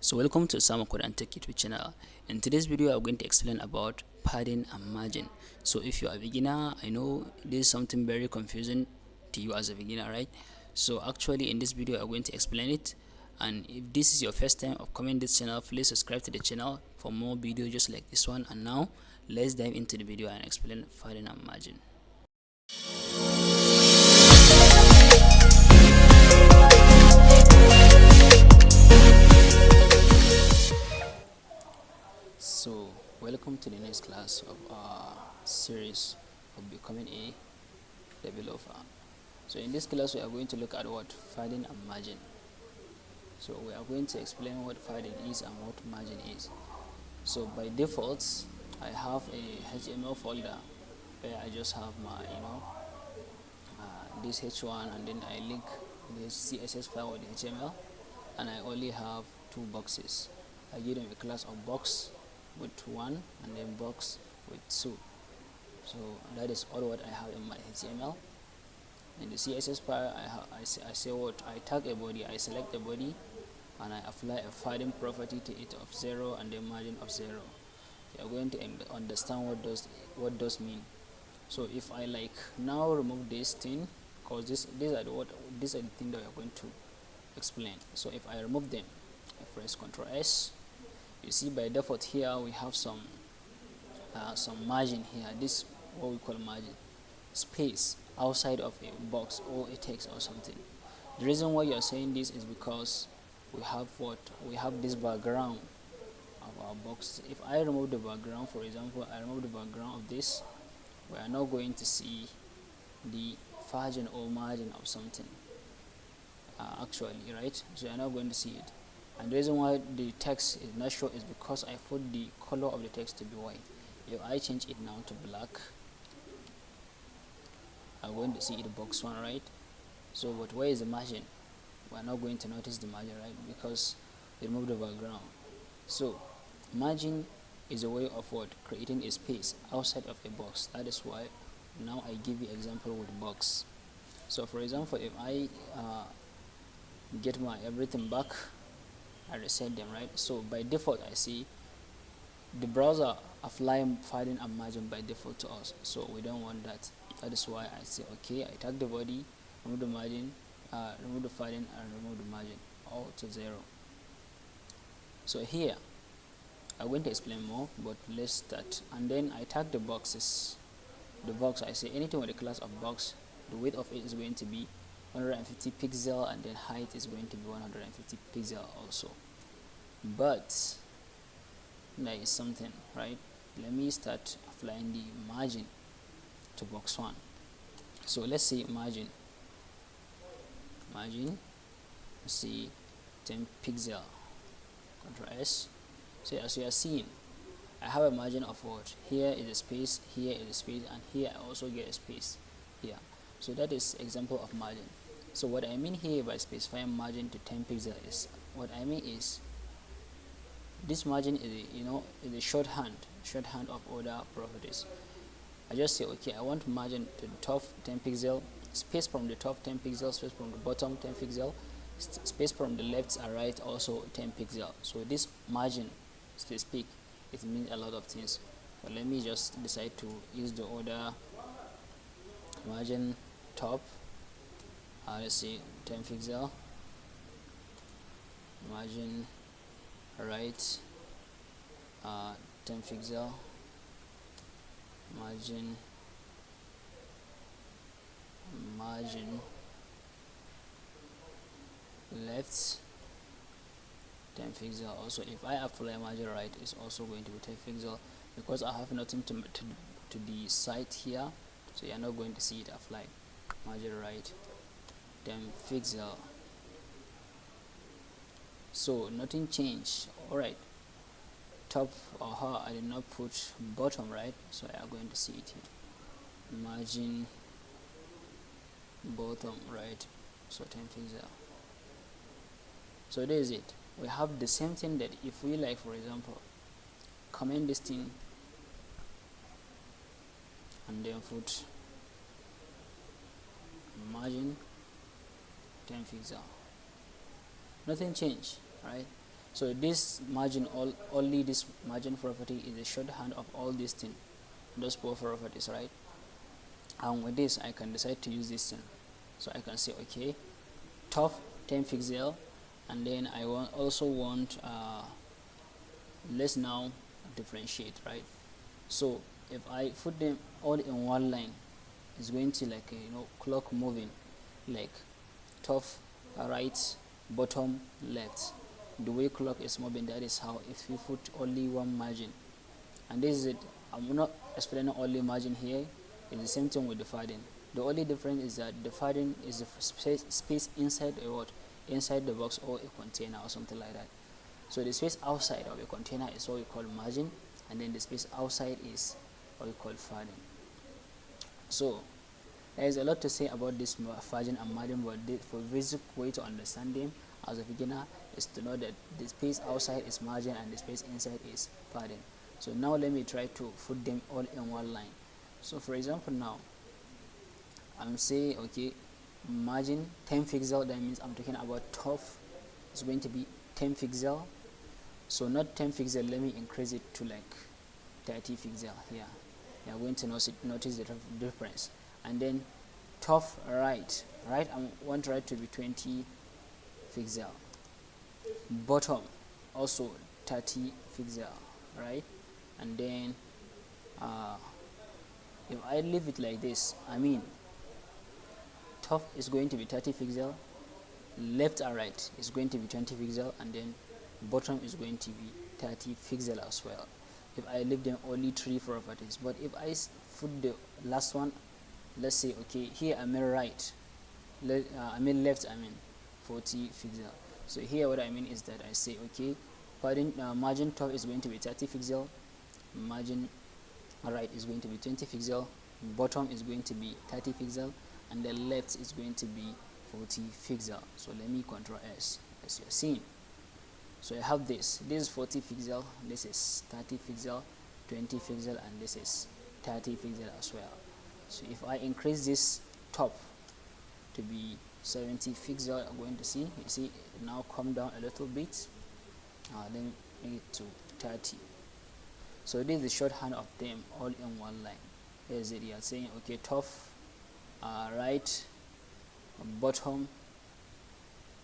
So welcome to Sama Code and Tech YouTube channel. In today's video, I'm going to explain about padding and margin. So if you're a beginner, I know this is something very confusing to you as a beginner, right? So actually in this video, I'm going to explain it. And if this is your first time of coming to this channel, please subscribe to the channel for more videos just like this one. And now let's dive into the video and explain padding and margin. So welcome to the next class of our series of becoming a developer. So in this class we are going to look at what padding and margin. So we are going to explain what padding is and what margin is. So by default I have a HTML folder where I just have my this h1 and then I link the CSS file with the HTML, and I only have two boxes. I give them a class of box with 1 and then box with 2. So that is all what I have in my HTML. In the CSS file I say what I tag a body, I select a body and I apply a padding property to it of 0 and then margin of 0. You are going to understand what does mean. So if I now remove this thing, because these are the thing that we are going to explain. So if I remove them, I press Ctrl S. You see by default here we have some margin here. This what we call margin, space outside of a box or a text or something. The reason why you are saying this is because we have this background of our box. If I remove the background, for example, I remove the background of this, we are not going to see the margin or margin of something actually, right? So you're not going to see it. And the reason why the text is not shown is because I put the color of the text to be white. If I change it now to black, I'm going to see it box 1, right? So but where is the margin? We're not going to notice the margin, right? Because we removed the background. So margin is a way of what? Creating a space outside of a box. That is why now I give you example with box. So for example, if I get my everything back, I reset them, right? So by default I see the browser applying padding and margin by default to us, so we don't want that. That is why I say okay, I tag the body, remove the margin, remove the padding and remove the margin, all to 0. So here I'm going to explain more, but let's start. And then I tag the boxes. The box, I say anything with a class of box, the width of it is going to be 150 pixel and then height is going to be 150 pixel also. But there is something, right? Let me start applying the margin to box 1. So let's say margin, let's see 10 pixel, Ctrl S. So as you are seeing, I have a margin of what? Here is a space, here is a space, and here I also get a space here. So that is example of margin. So what I mean here by specifying margin to 10 pixel is, what I mean is this margin is a shorthand of other properties. I just say okay, I want margin to the top 10 pixel, space from the top 10 pixel, space from the bottom 10 pixel, space from the left and right also 10 pixel. So this margin, to speak, it means a lot of things, but let me just decide to use the order margin top, let's see 10 pixel, margin right 10 pixel, margin left 10 pixel. Also if I apply margin right, it's also going to be 10 pixel because I have nothing to the side here, so you're not going to see it apply. Margin right 10 pixel, so nothing changed. Alright, top I did not put bottom, right? So I are going to see it here, margin bottom right, so 10 pixel. So there is it. We have the same thing that if we for example comment this thing and then put margin 10 pixel, nothing changed, right? So this margin, only this margin property is a shorthand of all these things, those four properties, right? And with this I can decide to use this thing. So I can say okay, top 10 pixel, and then I also want let's now differentiate, right? So if I put them all in one line, it's going to like a, clock moving, like top, right, bottom, left. The way clock is moving, that is how if you put only one margin. And this is it. I'm not explaining only margin here. It's the same thing with the padding. The only difference is that the padding is the space inside a what, inside the box or a container or something like that. So the space outside of a container is what we call margin, and then the space outside is what we call padding. So there is a lot to say about this padding and margin, but for basic way to understand them as a beginner is to know that the space outside is margin and the space inside is padding. So now let me try to put them all in one line. So for example, now I'm saying okay, margin 10 pixel, that means I'm talking about top is going to be 10 pixel. So not 10 pixel, let me increase it to like 30 pixel here. You're going to notice the difference. And then top right, I want right to be 20 pixel. Bottom also 30 pixel, right? And then if I leave it like this, I mean top is going to be 30 pixel, left and right is going to be 20 pixel, and then bottom is going to be 30 pixel as well. If I leave them only three properties, but if I put the last one, let's say okay, here I mean right, I mean left, I mean 40 pixel. So here what I mean is that I say okay, margin top is going to be 30 pixel, margin right is going to be 20 pixel, bottom is going to be 30 pixel, and the left is going to be 40 pixel. So let me Ctrl S, as you're seeing. So I have this is 40 pixel, this is 30 pixel, 20 pixel, and this is 30 pixel as well. So if I increase this top to be 70 pixel, I'm going to see, you see it now come down a little bit. Let me make it to 30. So this is the shorthand of them all in one line. Here's it. You are saying okay, top, right, bottom.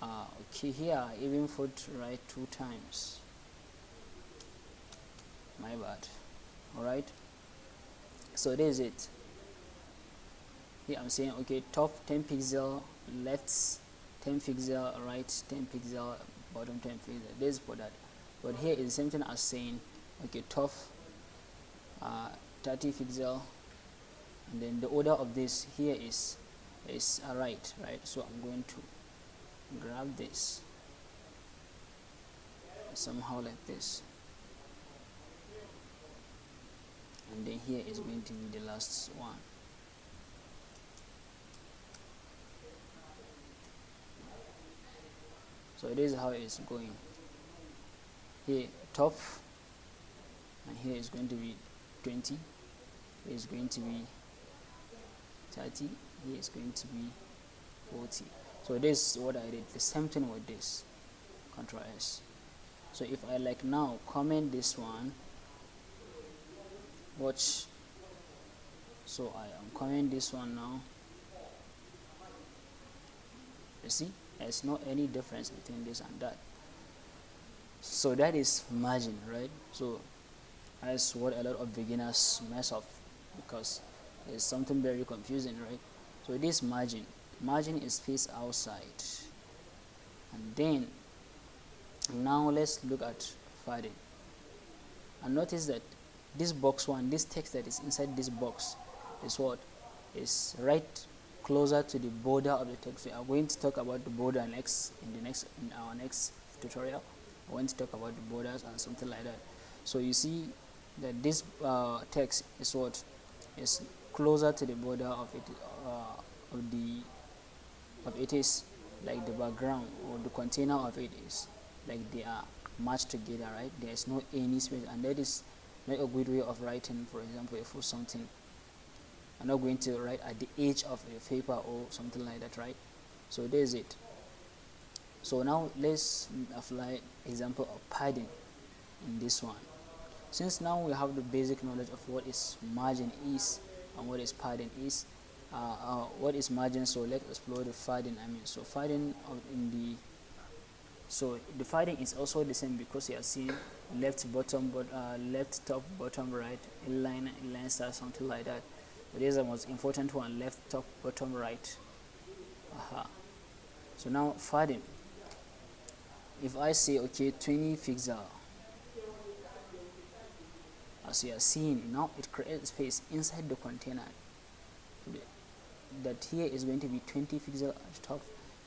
Okay, here I even put right 2 times. My bad. Alright. So this is it. Here I'm saying okay, top 10 pixel, left 10 pixel, right 10 pixel, bottom 10 pixel. This is for that. But here is the same thing as saying okay, top 30 pixel, and then the order of this here is right. So I'm going to grab this somehow like this, and then here is going to be the last one. So this is how it's going. Here top, and here is going to be 20, here is going to be 30, here is going to be 40. So this is what I did. The same thing with this. Ctrl S. So if I like now comment this one, watch. So I am commenting this one now. You see, there's not any difference between this and that. So that is margin, right? So that's what a lot of beginners mess up, because it's something very confusing, right? So this margin is space outside. And then now let's look at padding, and notice that this box one, this text that is inside this box is what is right closer to the border of the text. We are going to talk about the border in our next tutorial. I want to talk about the borders and something like that. So you see that this text is what is closer to the border of it, it is like the background or the container of it is like they are matched together, right? There is no any space, and that is not a good way of writing. For example, if for something, I'm not going to write at the edge of a paper or something like that, right? So there's it. So now let's apply example of padding in this one. Since now we have the basic knowledge of what is margin is and what is padding is, what is margin, so let's explore the padding. So padding in the, so the padding is also the same, because you are seeing left bottom, but left top bottom right, inline star, something like that. But there's the most important one, left top bottom right. So now padding, if I say okay 20 pixel, as you are seeing now, it creates space inside the container. That here is going to be 20 pixel at top,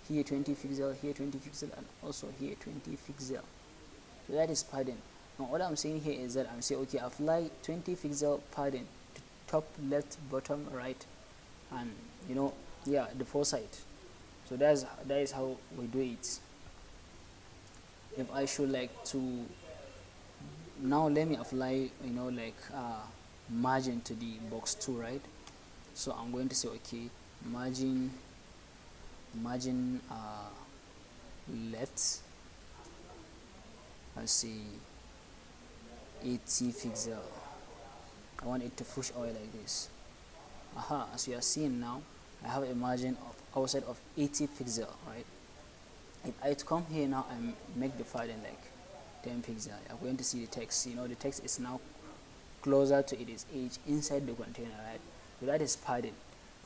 here 20 pixel, here 20 pixel, and also here 20 pixel. So that is padding. Now what I'm saying here is that I'm saying okay, apply 20 pixel padding to top, left, bottom, right, and the four side. So that is how we do it. If I should like to, now let me apply margin to the box 2, right? So I'm going to say okay, margin left, let's see 80 pixel. I want it to push away like this. As you are seeing now, I have a margin of outside of 80 pixel, right? If I come here now and make the padding like 10 pixel, I'm going to see the text. The text is now closer to its edge inside the container, right? So that is padding.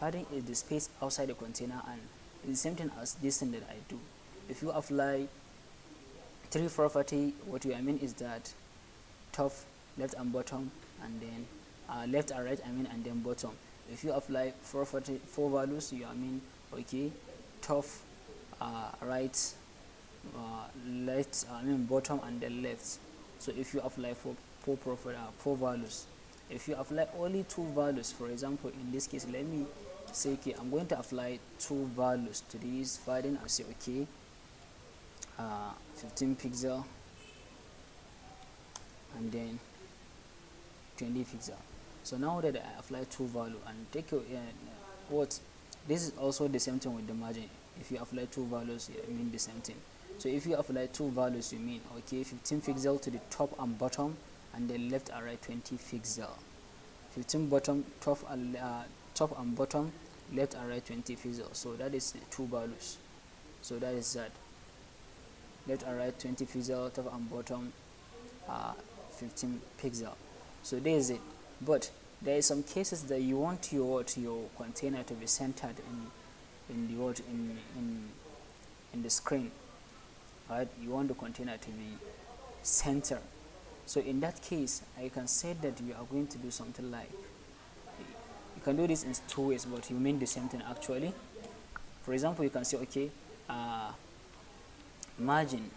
Padding is the space outside the container, and it's the same thing as this thing that I do. If you apply tree property, what I mean is that top, left and bottom, and then left and right, and then bottom. If you apply four values, you okay, top, right, left, bottom, and then left. So if you apply four values, if you apply only 2 values, for example in this case, let me say okay, I'm going to apply 2 values to this padding. I'll say okay, 15 pixel and then 20 pixel. So now that I apply 2 value and take what, this is also the same thing with the margin. If you apply 2 values, it mean the same thing. So if you apply 2 values, you mean okay, 15 pixel to the top and bottom, and then left and right 20 pixel. 15 bottom, top and bottom, left and right 20 pixel. So that is 2 values. So that is that. Left and right 20 pixel, top and bottom 15 pixel. So there is it. But there is some cases that you want your container to be centered in the screen, right? You want the container to be centered. So in that case, I can say that we are going to do something like, you can do this in 2 ways, but you mean the same thing actually. For example, you can say okay, margin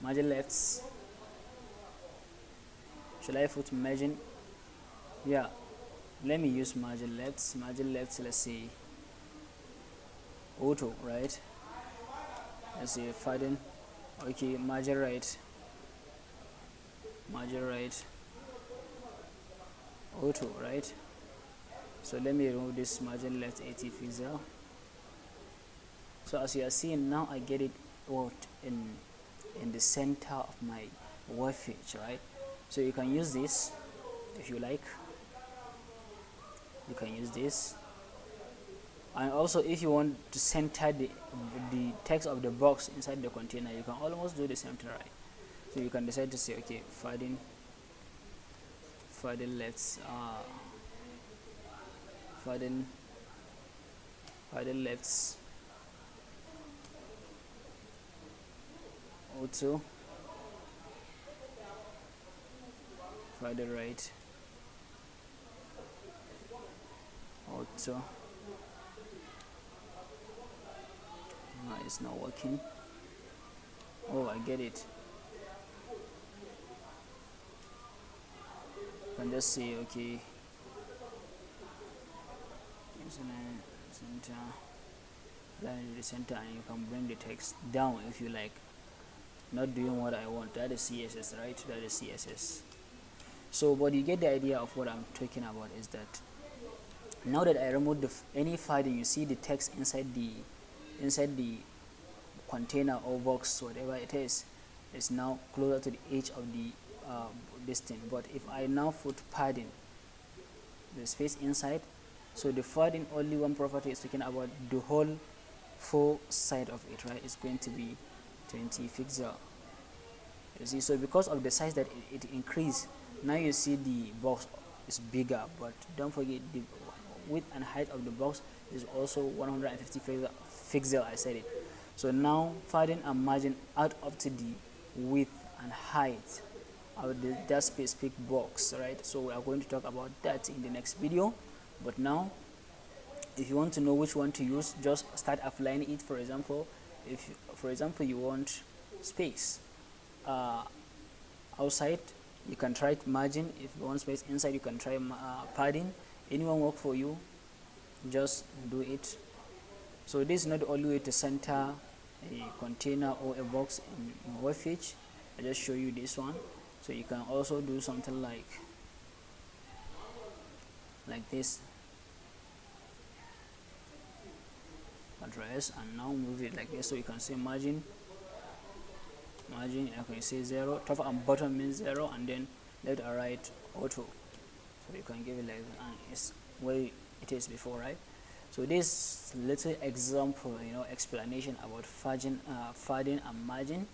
left. Should I put margin? Yeah, let me use margin left. Let's say auto, right? Let's say padding. Okay, margin right, auto, right? So let me remove this margin left 80 pixel. So as you are seeing now, I get it out in the center of my web page, right? So you can use this if you like. You can use this, and also if you want to center the text of the box inside the container, you can almost do the same thing, right? So you can decide to say okay, padding left, padding left, auto, padding right, auto. No, it's not working. Oh, I get it. You can just say okay, center, line the center, and you can bring the text down if you like. Not doing what I want. That is CSS, right? That is CSS. So but you get the idea of what I'm talking about, is that now that I removed any padding, you see the text inside the container or box, whatever it is now closer to the edge of the this thing. But if I now put padding, the space inside, so the padding, only one property is talking about the whole four side of it, right? It's going to be 20 pixel. You see, so because of the size that it increased, now you see the box is bigger, but don't forget the width and height of the box is also 150 pixel. I said it. So now padding and margin add up to the width and height of that specific box, right? So we are going to talk about that in the next video. But now, if you want to know which one to use, just start applying it. For example, if for example you want space outside, you can try margin. If you want space inside, you can try padding. Anyone work for you, just do it. So this is not the only way to center a container or a box in web page. I just show you this one. So you can also do something like this, address, and now move it like this. So you can say margin, I can say 0, top and bottom means 0, and then left and right auto. So you can give it like that, and it's where it is before, right? So this little example, explanation about padding and margin.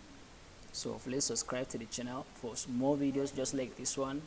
So please subscribe to the channel for more videos just like this one.